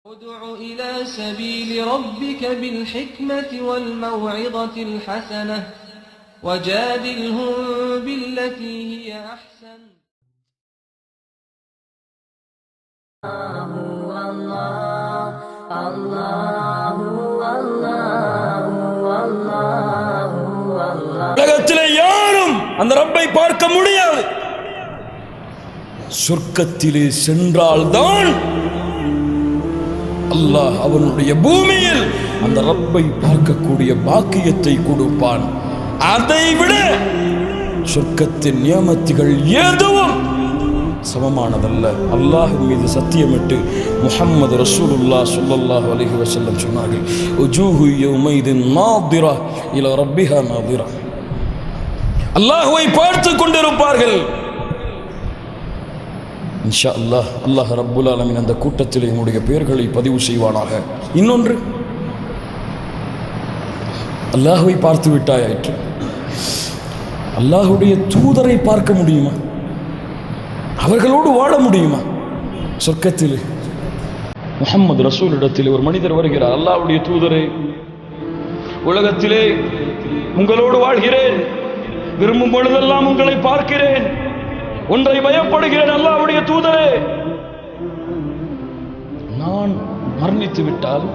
ادع إلى سبيل ربك بالحكمة والموعظة الحسنة وجادلهم بالتي هي أحسن. உலகத்திலே யாரும் அந்த ரப்பை பார்க்க முடியாது. சொர்க்கத்திலே சென்றால்தான் அல்லாஹ் அவனுடைய பூமியில் அந்த ரப்பை பார்க்கக்கூடிய பாக்கியத்தை கொடுப்பான். அதைவிட சொர்க்கத்தின் நியமத்துகள் எதுவும் சமமானதல்ல. அல்லாஹ் மீது சத்தியமிட்டு முஹம்மது ரசூலுல்லாஹ் ஸல்லல்லாஹு அலைஹி வஸல்லம் சொன்னார்கள், உஜூஹு யௌமைதின் நாதிரா இலா ரப்பிஹா நாதிரா. அல்லாஹ்வை பார்த்து கொண்டிருப்பார்கள். இன்ஷா அல்லாஹ் அல்லாஹ் ரப்புல் ஆலமீன் அந்த கூட்டத்தில் என்னுடைய பெயர்களை பதிவு செய்வானாக. இன்னொன்று, அல்லாஹ்வை பார்த்து விட்டாயிற்று, அல்லாஹ்வுடைய தூதரை பார்க்க முடியுமா? அவர்களோடு வாழ முடியுமா? சொர்க்கத்தில் முஹம்மது ரசூல் இடத்தில் ஒரு மனிதர் வருகிறார். அல்லாஹ்வுடைய தூதரே, உலகத்திலே உங்களோடு வாழ்கிறேன், விரும்பும் பொழுதெல்லாம் உங்களை பார்க்கிறேன், ஒன்றை பயப்படுகிறேன். அல்லாஹ்வுடைய தூதரே, நான் மரணித்து விட்டால்,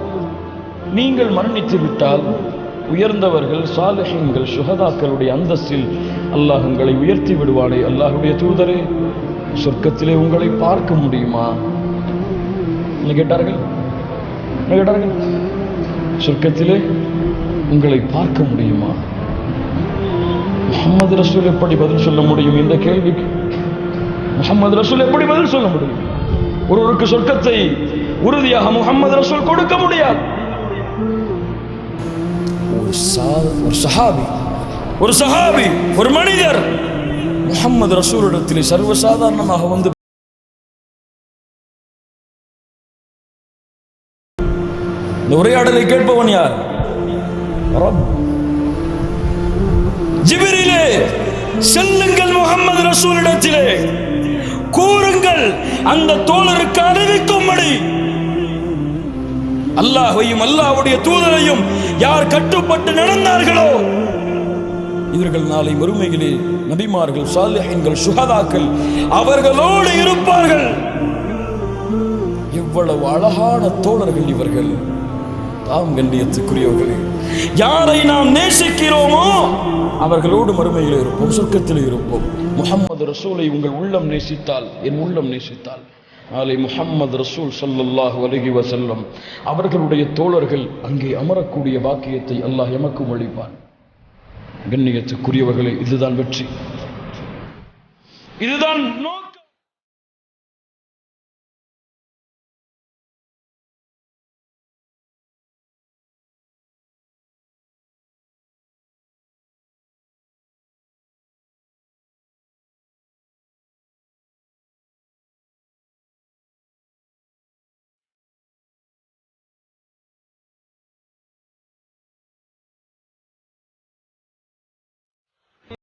நீங்கள் மரணித்து விட்டால், உயர்ந்தவர்கள் சாலிஹீன்கள் சுஹதாக்களுடைய அந்தஸ்தில் அல்லாஹ் உங்களை உயர்த்தி விடுவானே. அல்லாஹ்வுடைய தூதரே, சொர்க்கத்திலே உங்களை பார்க்க முடியுமா? என்ன கேட்டார்கள்? சொர்க்கத்திலே உங்களை பார்க்க முடியுமா? முஹம்மது ரசூல் எப்படி பதில் சொல்ல முடியும் இந்த கேள்விக்கு? முஹம்மது ரசூல் எப்படி பதில் சொல்ல முடியும்? ஒருவருக்கு சொர்க்கத்தை உறுதியாக முஹம்மது ரசூல் கொடுக்க முடியாது. ஒரு சஹாபி ஒரு மனிதர் முஹம்மது ரசூலிடத்திலே சர்வசாதாரணமாக வந்து இந்த உரையாடலை கேட்பவன் யார்? ஜிப்ரீலே, செல்லுங்கள் முஹம்மது ரசூலிடத்திலே, கூறுங்கள் அந்த தோழருக்கு அறிவிக்கும்படி அல்லாஹ்வையும் அல்லாஹ்வுடைய தூதரையும் யார் கட்டுப்பட்டு நடந்தார்களோ இவர்கள் நாளை மறுமையிலே நபிமார்கள், சாலிஹீன்கள், சுஹதாக்கள் அவர்களோடு இருப்பார்கள். எவ்வளவு அழகான தோழர்கள் இவர்கள்! தாம் கண்ணியத்துக்குரியவர்களே, யாரை நாம் நேசிக்கிறோமோ அவர்களோடு மறுமையில் இருப்போம், சொர்க்கத்தில் இருப்போம். முஹம்மது ரசூலை உங்கள் உள்ளம் நேசித்தால், என் உள்ளம் நேசித்தால், நாளை முஹம்மது ரசூல் ஸல்லல்லாஹு அலைஹி வஸல்லம் அவர்களுடைய தோழர்கள் அங்கே அமரக்கூடிய பாக்கியத்தை அல்லாஹ் எமக்கும் அளிப்பான். கண்ணியத்துக்குரியவர்களே, இதுதான் வெற்றி, இதுதான்